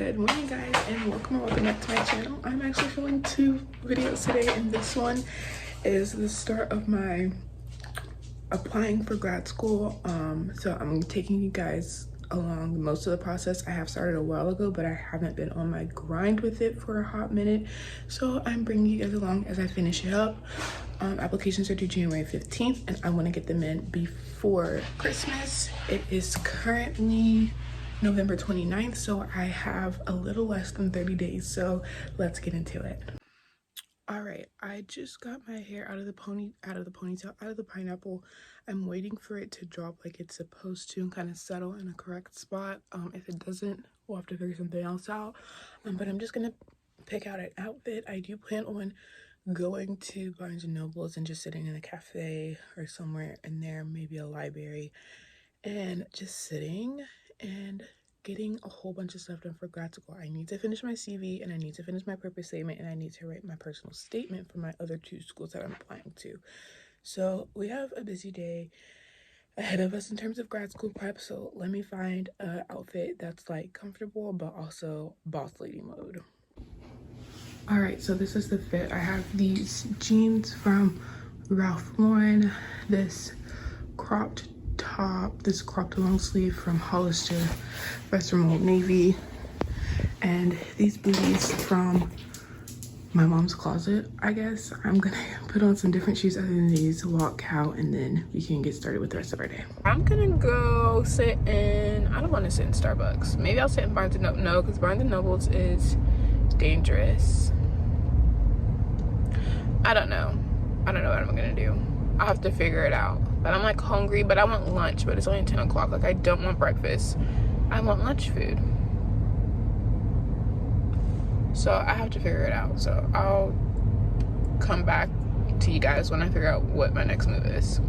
Good morning, guys, and welcome back to my channel. I'm actually filming two videos today, and this one is the start of my applying for grad school. So I'm taking you guys along most of the process. I have started a while ago, but I haven't been on my grind with it for a hot minute, so I'm bringing you guys along as I finish it up. Applications are due January 15th, and I want to get them in before Christmas. It is currently November 29th, so I have a little less than 30 days, so let's get into it. All right, I just got my hair out of the ponytail, out of the pineapple. I'm waiting for it to drop like it's supposed to and kind of settle in a correct spot. If it doesn't, we'll have to figure something else out. But I'm just gonna pick out an outfit. I do plan on going to Barnes and Nobles and just sitting in a cafe or somewhere in there, maybe a library, and just sitting and getting a whole bunch of stuff done for grad school. I need to finish my CV, and I need to finish my purpose statement, and I need to write my personal statement for my other two schools that I'm applying to. So we have a busy day ahead of us in terms of grad school prep, so let me find an outfit that's like comfortable but also boss lady mode. All right, so this is the fit. I have these jeans from Ralph Lauren, this cropped top, this cropped long sleeve from Hollister, vest from Old Navy, and these booties from my mom's closet. I guess I'm gonna put on some different shoes other than these, walk out, and then we can get started with the rest of our day. I'm gonna go sit in, I don't want to sit in Starbucks. Maybe I'll sit in Barnes and Nobles. No, because Barnes and Nobles is dangerous. I don't know what I'm gonna do. I'll have to figure it out. But I'm like hungry, but I want lunch, but it's only 10 o'clock. Like, I don't want breakfast. I want lunch food. So I have to figure it out. So I'll come back to you guys when I figure out what my next move is.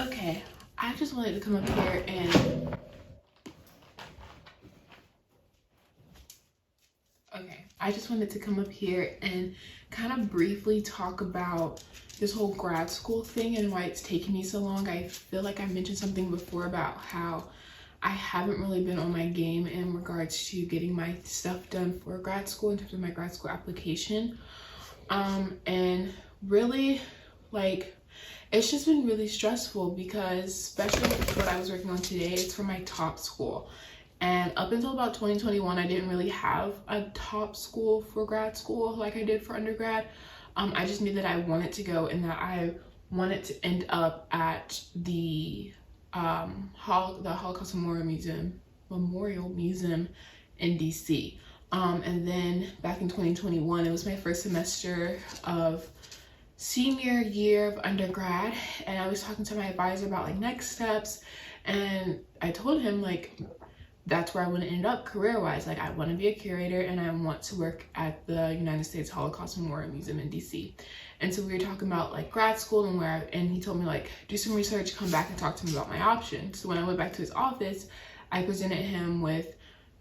Okay, I just wanted to come up here and kind of briefly talk about this whole grad school thing and why it's taking me so long. I feel like I mentioned something before about how I haven't really been on my game in regards to getting my stuff done for grad school in terms of my grad school application. And really, like, it's just been really stressful because, especially what I was working on today, it's for my top school. And up until about 2021, I didn't really have a top school for grad school like I did for undergrad. I just knew that I wanted to go and that I wanted to end up at the Holocaust Memorial Museum in DC. And then back in 2021, it was my first semester of senior year of undergrad, and I was talking to my advisor about like next steps, and I told him like that's where I want to end up career-wise. Like, I want to be a curator and I want to work at the United States Holocaust Memorial Museum in DC. And so we were talking about like grad school and he told me like, do some research, come back and talk to me about my options. So when I went back to his office, I presented him with,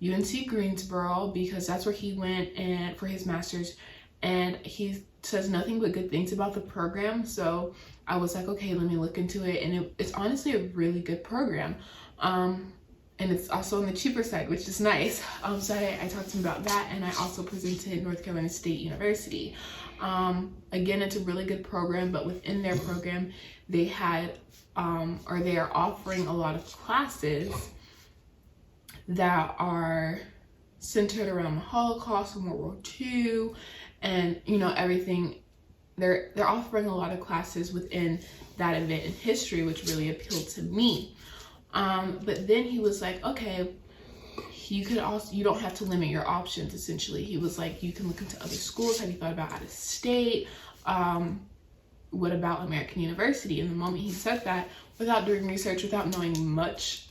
UNC Greensboro because that's where he went and for his master's, and he says nothing but good things about the program. So I was like, okay, let me look into it, and it's honestly a really good program. And it's also on the cheaper side, which is nice. So I talked to him about that, and I also presented North Carolina State University. Again, it's a really good program, but within their program, they had, or they are offering a lot of classes that are centered around the Holocaust and World War II, and everything. They're offering a lot of classes within that event in history, which really appealed to me. But then he was like, okay, you don't have to limit your options, essentially. He was like, you can look into other schools. Have you thought about out of state? What about American University? And the moment he said that, without doing research, without knowing much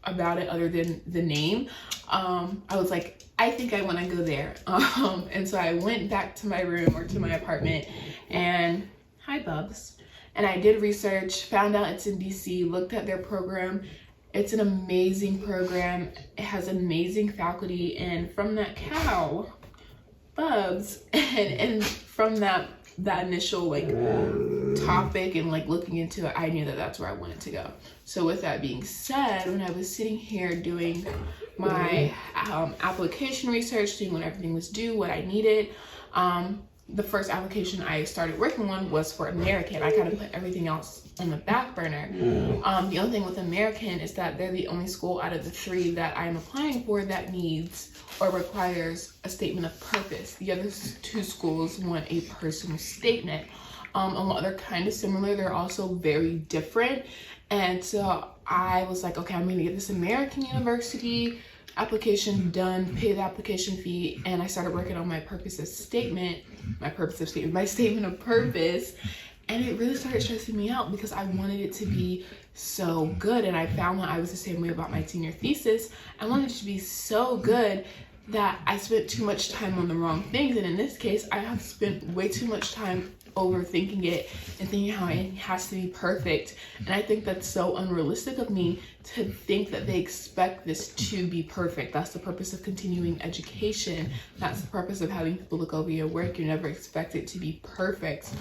about it other than the name, I was like, I think I want to go there. And so I went back to my room, or to my apartment, and hi Bubs. And I did research, found out it's in DC, looked at their program. It's an amazing program. It has amazing faculty, and from that cow, Bubs, and from that initial topic and looking into it, I knew that that's where I wanted to go. So with that being said, when I was sitting here doing my application research, seeing when everything was due, what I needed, the first application I started working on was for American. I kind of put everything else on the back burner. The only thing with American is that they're the only school out of the 3 that I'm applying for that needs or requires a statement of purpose. The other 2 schools want a personal statement. And while they're kind of similar, they're also very different. And so I was like, okay, I'm gonna get this American University application done, pay the application fee, and I started working on my statement of purpose. And it really started stressing me out because I wanted it to be so good, and I found that I was the same way about my senior thesis. I wanted it to be so good that I spent too much time on the wrong things, and in this case, I have spent way too much time overthinking it and thinking how it has to be perfect. And I think that's so unrealistic of me to think that they expect this to be perfect. That's the purpose of continuing education. That's the purpose of having people look over your work. You never expect it to be perfect.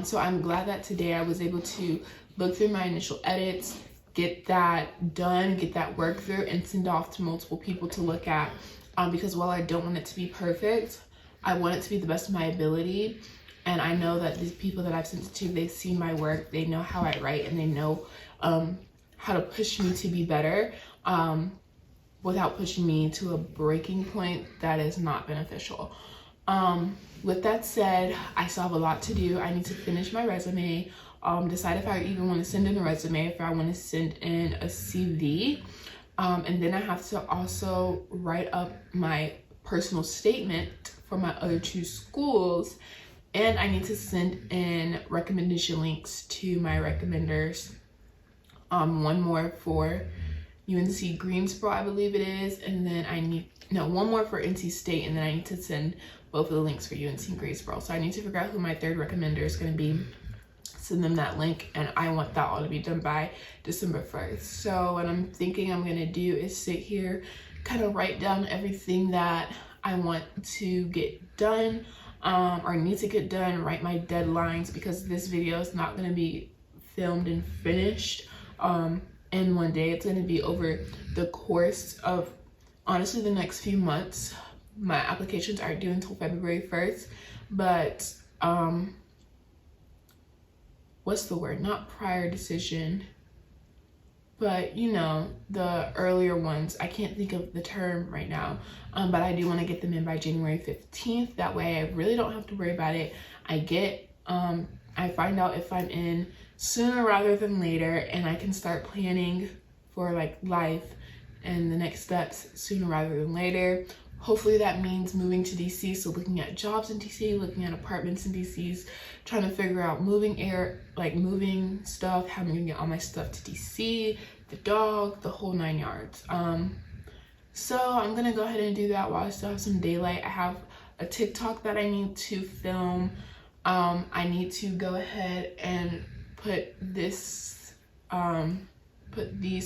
So I'm glad that today I was able to look through my initial edits, get that done, get that work through, and send off to multiple people to look at. Because while I don't want it to be perfect, I want it to be the best of my ability. And I know that these people that I've sent it to, they've seen my work, they know how I write, and they know how to push me to be better without pushing me to a breaking point that is not beneficial. With that said, I still have a lot to do. I need to finish my resume, decide if I even want to send in a resume, if I want to send in a CV, and then I have to also write up my personal statement for my other 2 schools. And I need to send in recommendation links to my recommenders. One more for UNC Greensboro, I believe it is. And then one more for NC State. And then I need to send both of the links for UNC Greensboro. So I need to figure out who my 3rd recommender is going to be. Send them that link. And I want that all to be done by December 1st. So what I'm thinking I'm going to do is sit here, kind of write down everything that I want to get done. Or need to get done, write my deadlines, because this video is not going to be filmed and finished in one day. It's going to be over the course of, honestly, the next few months. My applications aren't due until February 1st, but what's the word? Not prior decision, but the earlier ones. I can't think of the term right now, but I do want to get them in by January 15th. That way I really don't have to worry about it. I find out if I'm in sooner rather than later, and I can start planning for life and the next steps sooner rather than later. Hopefully that means moving to DC, so looking at jobs in DC, looking at apartments in DC, trying to figure out moving stuff, how I'm gonna get all my stuff to DC, the dog, the whole 9 yards. So I'm gonna go ahead and do that while I still have some daylight. I have a TikTok that I need to film. I need to go ahead and put these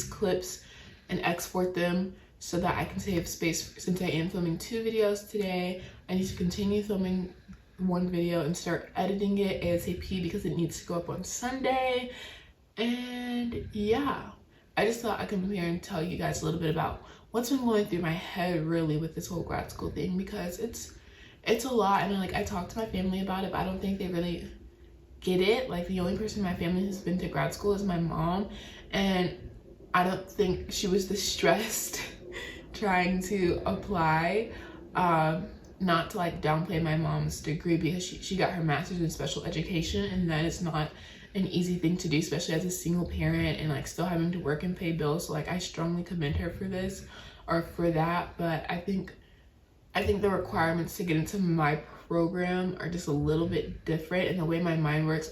clips and export them so that I can save space. Since I am filming 2 videos today, I need to continue filming 1 video and start editing it ASAP because it needs to go up on Sunday. And yeah, I just thought I'd come here and tell you guys a little bit about what's been going through my head really with this whole grad school thing, because it's a lot. And I talked to my family about it, but I don't think they really get it. Like, the only person in my family who's been to grad school is my mom, and I don't think she was this stressed trying to apply. Not to like downplay my mom's degree, because she got her master's in special education, and that is not an easy thing to do, especially as a single parent and like still having to work and pay bills. So like, I strongly commend her for this or for that. But I think the requirements to get into my program are just a little bit different, and the way my mind works,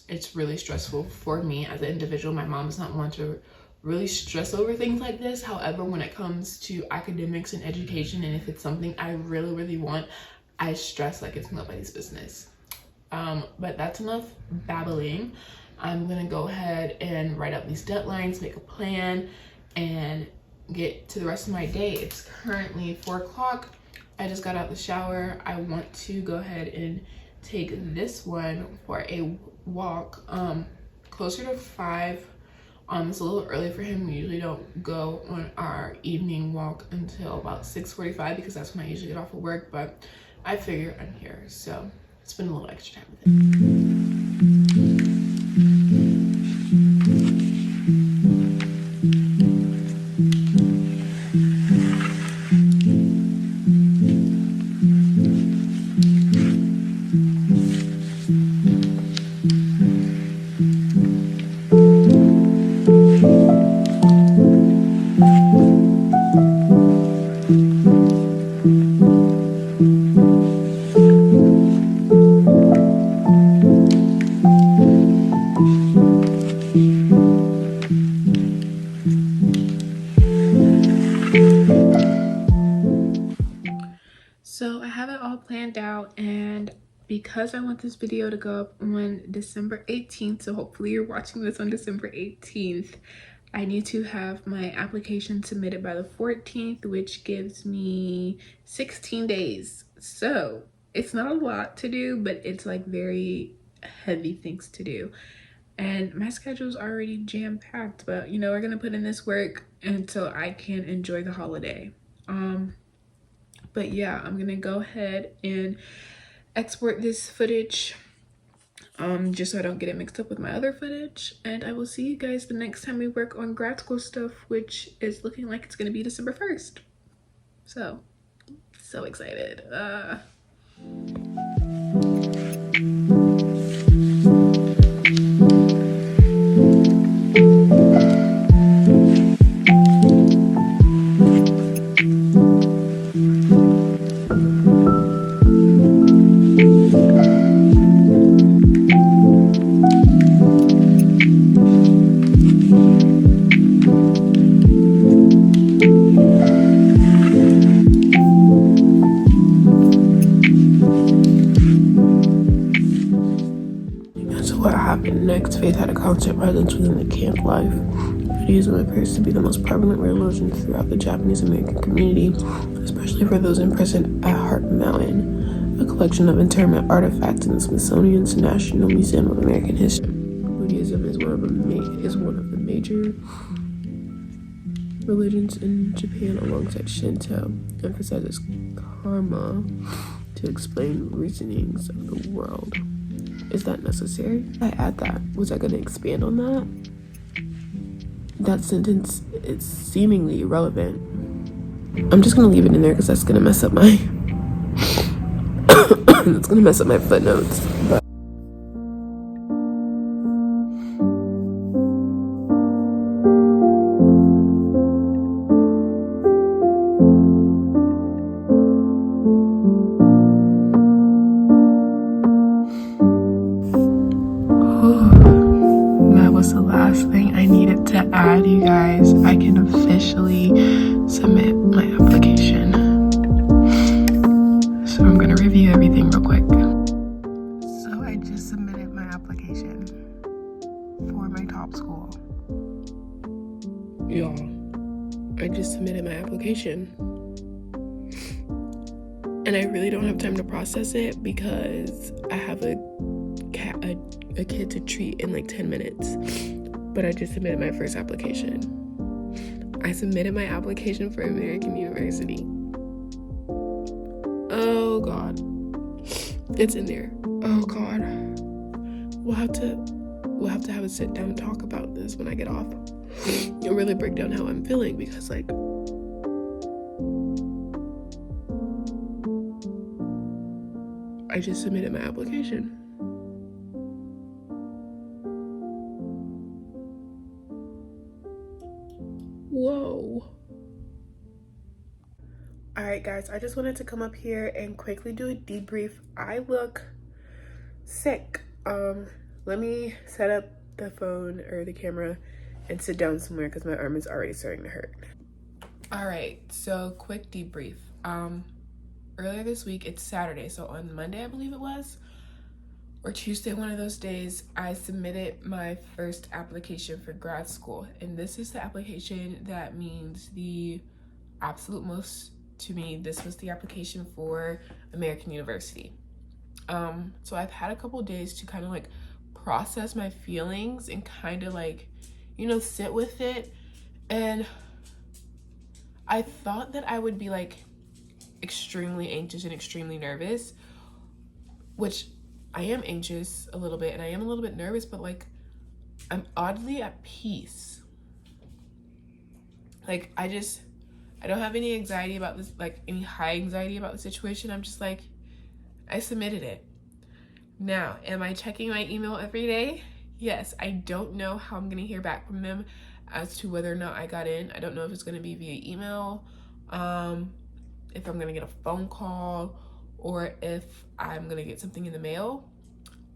it's really stressful for me as an individual. My mom is not one to really stress over things like this. However, when it comes to academics and education, and if it's something I really, really want, I stress like it's nobody's business. But that's enough babbling. I'm gonna go ahead and write out these deadlines, make a plan, and get to the rest of my day. It's currently 4 o'clock. I just got out the shower. I want to go ahead and take this one for a walk closer to 5. It's a little early for him. We usually don't go on our evening walk until about 6:45 because that's when I usually get off of work, but I figure I'm here, so spend a little extra time with him. So I have it all planned out, and because I want this video to go up on December 18th, so hopefully you're watching this on December 18th, I need to have my application submitted by the 14th, which gives me 16 days. So it's not a lot to do, but it's like very heavy things to do. And my schedule's already jam-packed, but you know, we're gonna put in this work until I can enjoy the holiday. But yeah, I'm gonna go ahead and export this footage just so I don't get it mixed up with my other footage, and I will see you guys the next time we work on grad school stuff, which is looking like it's gonna be December 1st. So excited. What happened next? Faith had a constant presence within the camp life. Judaism appears to be the most prevalent religion throughout the Japanese American community, especially for those imprisoned at Heart Mountain, a collection of internment artifacts in the Smithsonian's National Museum of American History. Buddhism is one of the major religions in Japan alongside Shinto, emphasizes karma to explain reasonings of the world. Is that necessary? I add that. Was I going to expand on that? That sentence is seemingly irrelevant. I'm just going to leave it in there because that's going to mess up my that's going to mess up my footnotes. But that was the last thing I needed to add, you guys. I can officially submit my application. So I'm gonna review everything real quick. So I just submitted my application for my top school. Y'all, I just submitted my application. application. And I really don't have time to process it because I have a kid to treat in like 10 minutes. But I just submitted my first application. I submitted my application for American University. Oh God. It's in there. Oh God. We'll have to have a sit down talk about this when I get off. And really break down how I'm feeling, because like I just submitted my application. Whoa. Alright guys, I just wanted to come up here and quickly do a debrief. I look sick. Let me set up the phone or the camera and sit down somewhere because my arm is already starting to hurt. Alright, so quick debrief. Earlier this week, it's Saturday, so on Monday I believe it was, or Tuesday, one of those days, I submitted my first application for grad school. And this is the application that means the absolute most to me. This was the application for American University. So I've had a couple days to kind of like process my feelings and kind of like, you know, sit with it. And I thought that I would be like extremely anxious and extremely nervous, which I am anxious a little bit and I am a little bit nervous, but like I'm oddly at peace. Like I don't have any anxiety about this, like any high anxiety about the situation. I'm just like, I submitted it. Now, am I checking my email every day? Yes. I don't know how I'm gonna hear back from them as to whether or not I got in. I don't know if it's gonna be via email, if I'm gonna get a phone call, or if I'm gonna get something in the mail.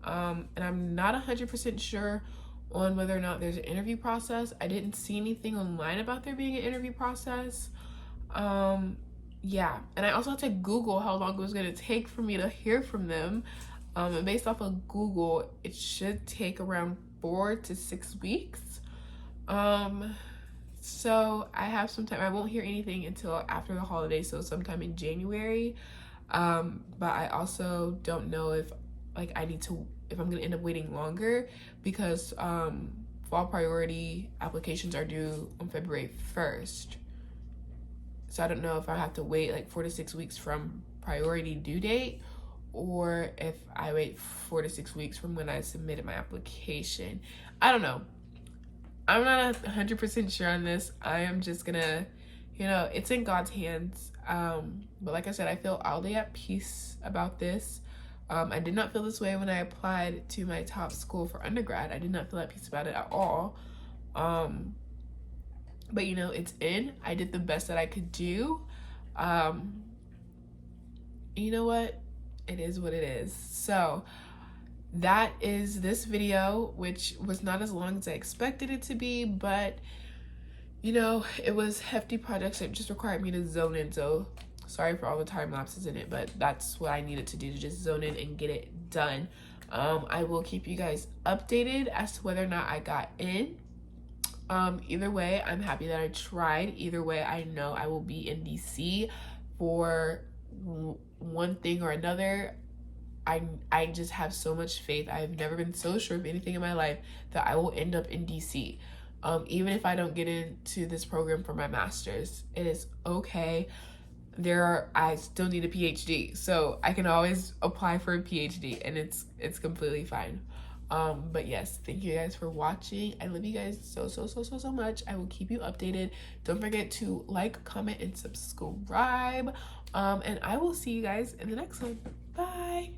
And I'm not 100% sure on whether or not there's an interview process. I didn't see anything online about there being an interview process. Yeah, and I also had to Google how long it was gonna take for me to hear from them. And based off of Google, it should take around 4 to 6 weeks. So I have some time. I won't hear anything until after the holidays, so sometime in January. But I also don't know if like if I'm gonna end up waiting longer, because fall priority applications are due on February 1st. So I don't know if I have to wait like 4 to 6 weeks from priority due date, or if I wait 4 to 6 weeks from when I submitted my application. I don't know. I'm not 100% sure on this. I am just gonna, you know, it's in God's hands. But like I said, I feel oddly at peace about this. I did not feel this way when I applied to my top school for undergrad. I did not feel at peace about it at all. But you know, it's in. I did the best that I could do. You know what? It is what it is. So that is this video, which was not as long as I expected it to be, but you know, it was hefty projects. It just required me to zone in. So sorry for all the time lapses in it, but that's what I needed to do, to just zone in and get it done. I will keep you guys updated as to whether or not I got in. Either way, I'm happy that I tried. Either way, I know I will be in DC for one thing or another. I just have so much faith. I've never been so sure of anything in my life that I will end up in DC. Even if I don't get into this program for my master's, it is okay. I still need a PhD, so I can always apply for a PhD, and it's completely fine. But yes, thank you guys for watching. I love you guys so much. I will keep you updated. Don't forget to like, comment, and subscribe. And I will see you guys in the next one. Bye.